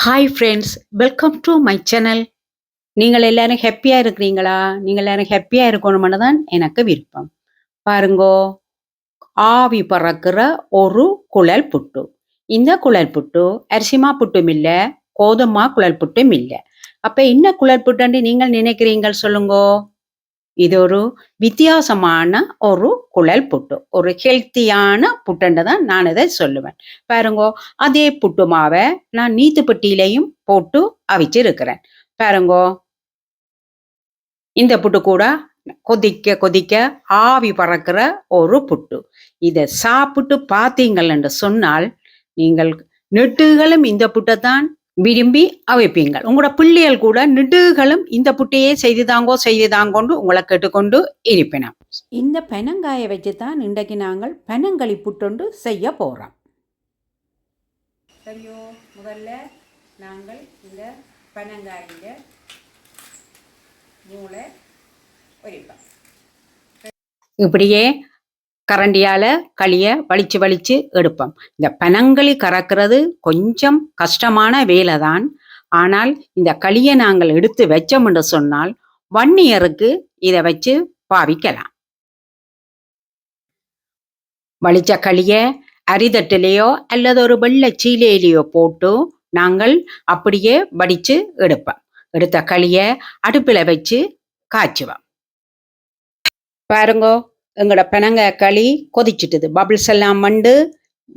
Hi friends, welcome to my channel. நீங்கள் எல்லாரும் ஹேப்பியா இருக்கிறீங்களா? நீங்கள் எல்லாரும் ஹேப்பியா இருக்கணும்னு தான் எனக்கு விருப்பம். பாருங்கோ, ஆவி பறக்கிற ஒரு குழல் புட்டு. இந்த குழல் புட்டு அரிசிமா புட்டும் இல்ல, கோதுமா குழல் புட்டும் இல்ல. அப்ப என்ன குழல் புட்டுன்னு நீங்கள் நினைக்கிறீங்கள் சொல்லுங்கோ? இது ஒரு வித்தியாசமான ஒரு குழல் புட்டு. ஒரு ஹெல்த்தியான புட்டுன்னு தான் நான் இதை சொல்லுவேன். பாருங்கோ, அதே புட்டு மாவை நான் நீத்துப்பட்டியிலையும் போட்டு அவிச்சிருக்கிறேன். பாருங்கோ, இந்த புட்டு கூட கொதிக்க கொதிக்க ஆவி பறக்கிற ஒரு புட்டு. இதை சாப்பிட்டு பார்த்தீங்கள் சொன்னால் நீங்கள் நெட்டுகளும் இந்த புட்டைத்தான் விரும்பி அவைப்பீங்கள். உங்களோட பிள்ளைகள் கூட நெடுகளும் இந்த புட்டையே செய்துதாங்கோன்னு உங்களை கேட்டுக்கொண்டு இருப்பினம். இந்த பனங்காயை வச்சு தான் இன்றைக்கு நாங்கள் பனங்களி புட்டொண்டு செய்ய போகிறோம். சரியோ, முதல்ல நாங்கள் இந்த பனங்காயில மூளை ஒரிப்போம். இப்படியே கரண்டியால் களியை வலிச்சு வலிச்சு எடுப்போம். இந்த பனங்களி கறக்கிறது கொஞ்சம் கஷ்டமான வேலை தான். ஆனால் இந்த களியை நாங்கள் எடுத்து வச்சோம் என்று சொன்னால் 1 இயருக்கு இதை வச்சு பாவிக்கலாம். வலிச்ச களியை அரிதட்டிலேயோ அல்லது ஒரு வெள்ளை சீலையிலேயோ போட்டு நாங்கள் அப்படியே வடித்து எடுப்போம். எடுத்த களியை அடுப்பில் வச்சு காய்ச்சுவோம். பாருங்கோ, எங்களோட பனங்காய் களி கொதிச்சிட்டுது. பபிள்ஸ் எல்லாம் மண்டு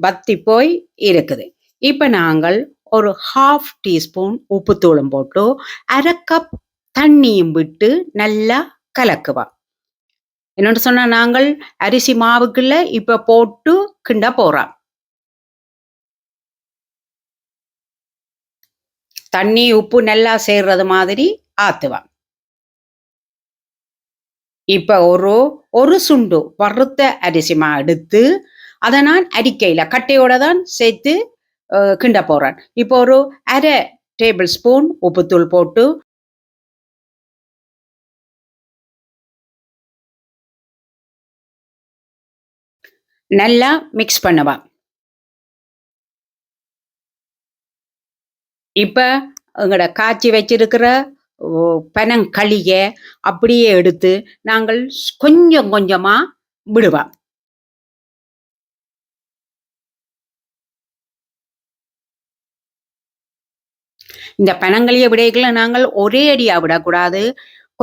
வத்தி போய் இருக்குது. இப்போ நாங்கள் ஒரு 1/2 டீஸ்பூன் உப்புத்தூளும் போட்டு 1/2 கப் தண்ணியும் விட்டு நல்லா கலக்குவோம். என்னென்னு சொன்னால் நாங்கள் அரிசி மாவுக்குள்ள இப்போ போட்டு கிண்ட போகிறோம். தண்ணி உப்பு நல்லா சேர்றது மாதிரி ஆற்றுவோம். இப்போ ஒரு சுண்டு வறுத்த அரிசி மா எடுத்து அதை நான் அரிக்கையில் கட்டையோட தான் சேர்த்து கிண்ட போகிறேன். இப்போ ஒரு 1/2 டேபிள் ஸ்பூன் உப்புத்தூள் போட்டு நல்லா மிக்ஸ் பண்ணுவேன். இப்போ எங்களோட காய்ச்சி வச்சிருக்கிற பனங்களியை அப்படியே எடுத்து நாங்கள் கொஞ்சம் கொஞ்சமாக விடுவோம். இந்த பனங்களியை விடைகளை நாங்கள் ஒரே அடியாக விடக்கூடாது.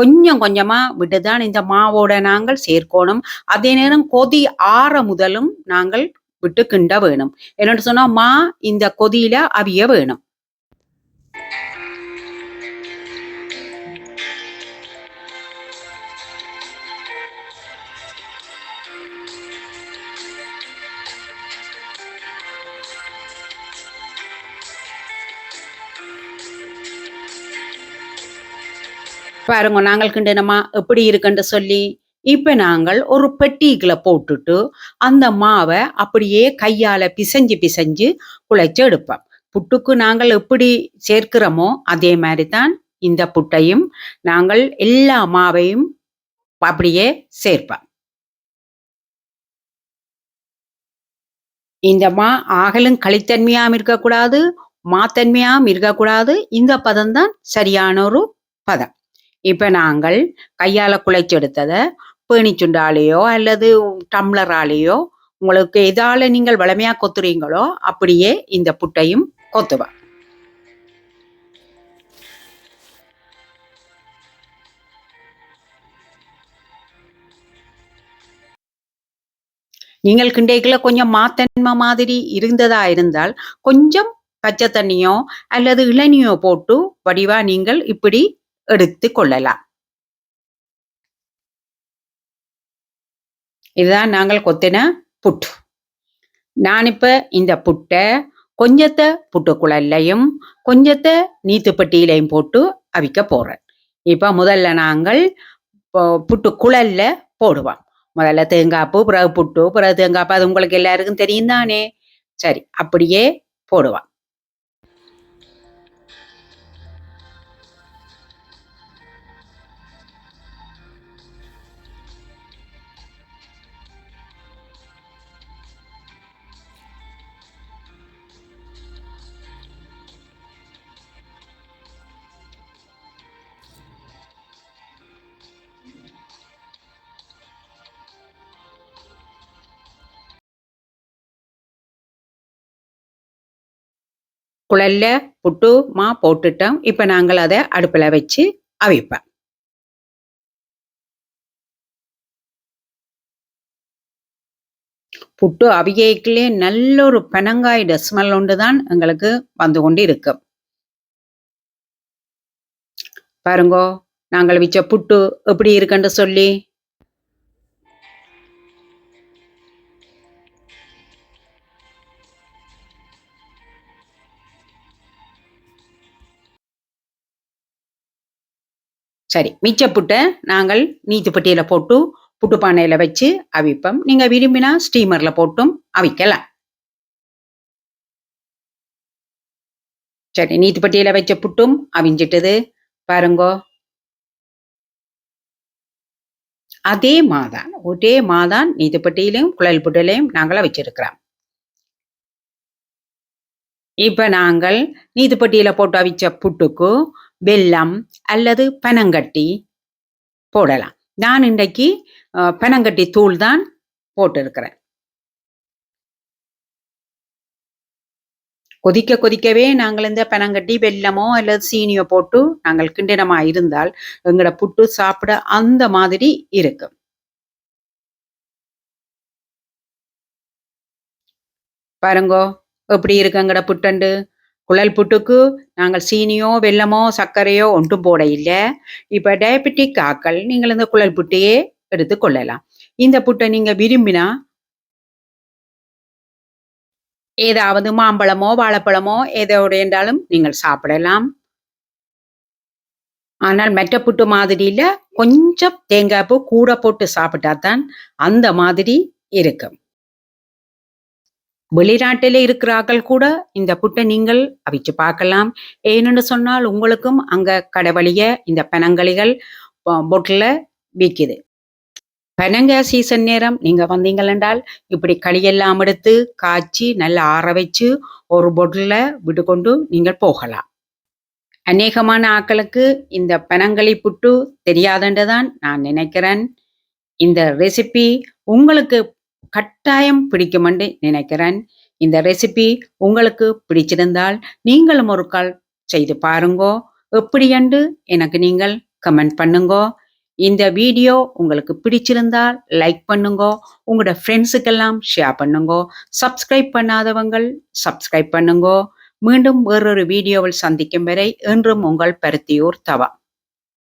கொஞ்சம் கொஞ்சமாக விட்டு தான் இந்த மாவோட நாங்கள் சேர்க்கணும். அதே நேரம் கொதி ஆற முதலும் நாங்கள் விட்டு கிண்ட வேணும். என்னென்னு சொன்னால் மா இந்த கொதியில் அவிய வேணும். பாருங்க, நாங்கள் கிண்டனமா எப்படி இருக்குன்னு சொல்லி இப்போ நாங்கள் ஒரு பெட்டிக்குள்ள போட்டுட்டு அந்த மாவை அப்படியே கையால் பிசைஞ்சு பிசைஞ்சு குழைச்சி எடுப்போம். புட்டுக்கு நாங்கள் எப்படி சேர்க்கிறோமோ அதே மாதிரி தான் இந்த புட்டையும் நாங்கள் எல்லா மாவையும் அப்படியே சேர்ப்போம். இந்த மா ஆகலும் களித்தன்மையாகவும் இருக்கக்கூடாது, மாத்தன்மையாகவும் இருக்கக்கூடாது. இந்த பதம் தான் சரியான ஒரு பதம். இப்போ நாங்கள் கையால் குழைச்செடுத்ததை பேணிச்சுண்டாலேயோ அல்லது டம்ளராலேயோ உங்களுக்கு எதால் நீங்கள் வளமையாக கொத்துறீங்களோ அப்படியே இந்த புட்டையும் கொத்துவா. நீங்கள் கிண்டைக்குள்ள கொஞ்சம் மாத்தன்மை மாதிரி இருந்ததா இருந்தால் கொஞ்சம் பச்சை தண்ணியோ அல்லது இளநியோ போட்டு வடிவா நீங்கள் இப்படி எடுத்து கொள்ளலாம். இதுதான் நாங்கள் கொத்தின புட்டு. நான் இப்போ இந்த புட்டை கொஞ்சத்தை புட்டுக்குழல்லையும் கொஞ்சத்தை நீத்துப்பட்டியிலையும் போட்டு அவிக்க போகிறேன். இப்போ முதல்ல நாங்கள் புட்டுக்குழல்ல போடுவோம். முதல்ல தேங்காய்ப்பு, பிறகு புட்டு, பிறகு தேங்காய்ப்பு. அது உங்களுக்கு எல்லாருக்கும் தெரியும் தானே. சரி, அப்படியே போடுவான். குழல்ல புட்டு மா போட்டுட்டோம். இப்ப நாங்கள் அதை அடுப்புல வச்சு அவிப்போம். புட்டு அவியைக்குள்ளே நல்ல ஒரு பெனங்காயோட ஸ்மெல் ஒன்றுதான் எங்களுக்கு வந்து கொண்டு இருக்கும். பாருங்கோ, நாங்கள் வச்ச புட்டு எப்படி இருக்குன்னு சொல்லி. சரி, மிச்ச புட்டை நாங்கள் நீத்துப்பட்டியில போட்டு புட்டு பானையில வச்சு அவிப்போம். நீங்க விரும்பினா ஸ்டீமர்ல போட்டும் அவிக்கலாம். சரி, நீத்துப்பட்டியில வச்ச புட்டும் அவிஞ்சிட்டது. பாருங்கோ, அதே மாதான் ஒரே மாதான் நீத்துப்பட்டியிலையும் குழல் புட்டிலையும் நாங்கள வச்சிருக்கிறோம். இப்ப நாங்கள் நீத்துப்பட்டியில போட்டு அவிச்ச புட்டுக்கு வெல்லம் அல்லது பனங்கட்டி போடலாம். நான் இன்றைக்கு பனங்கட்டி தூள் தான் போட்டிருக்கிறேன். கொதிக்க கொதிக்கவே நாங்கள் இந்த பனங்கட்டி வெல்லமோ அல்லது சீனியோ போட்டு நாங்கள் கிண்டினமா இருந்தால் எங்களோட புட்டு சாப்பிட அந்த மாதிரி இருக்கும். பாருங்கோ, எப்படி இருக்கு எங்கட புட்டண்டு. குழல் புட்டுக்கு நாங்கள் சீனியோ வெல்லமோ சர்க்கரையோ ஒன்றும் போட இல்லை. இப்ப டயபெட்டிக் ஆக்கள் நீங்கள் இந்த குழல் புட்டையே எடுத்து கொள்ளலாம். இந்த புட்டை நீங்க விரும்பினா ஏதாவது மாம்பழமோ வாழைப்பழமோ எதோட என்றாலும் நீங்கள் சாப்பிடலாம். ஆனால் மற்ற புட்டு மாதிரியில கொஞ்சம் தேங்காய் பூ கூட போட்டு சாப்பிட்டாதான் அந்த மாதிரி இருக்கும். வெளிநாட்டிலே இருக்கிறார்கள் கூட இந்த புட்டை நீங்கள் அவிச்சு பார்க்கலாம். ஏன்னு சொன்னால் உங்களுக்கும் அங்க கடை இந்த பனங்களிகள் பொட்டில் விற்கிது. பனங்காய் சீசன் நேரம் நீங்க வந்தீங்கள் என்றால் இப்படி களியெல்லாம் எடுத்து காய்ச்சி நல்லா ஆற வச்சு ஒரு பொட்டில் விட்டுக்கொண்டு நீங்கள் போகலாம். அநேகமான ஆக்களுக்கு இந்த பனங்களி புட்டு தெரியாதுன்றதான் நான் நினைக்கிறேன். இந்த ரெசிபி உங்களுக்கு கட்டாயம் பிடிக்குமென்று நினைக்கிறேன். இந்த ரெசிபி உங்களுக்கு பிடிச்சிருந்தால் நீங்களும் ஒரு கால் செய்து பாருங்கோ. எப்படி என்று எனக்கு நீங்கள் கமெண்ட் பண்ணுங்கோ. இந்த வீடியோ உங்களுக்கு பிடிச்சிருந்தால் லைக் பண்ணுங்கோ. உங்களோட ஃப்ரெண்ட்ஸுக்கெல்லாம் ஷேர் பண்ணுங்கோ. சப்ஸ்கிரைப் பண்ணாதவங்கள் சப்ஸ்கிரைப் பண்ணுங்கோ. மீண்டும் வேறொரு வீடியோவில் சந்திக்கும் வரை என்றும் உங்கள் பருத்தியூர் தவா.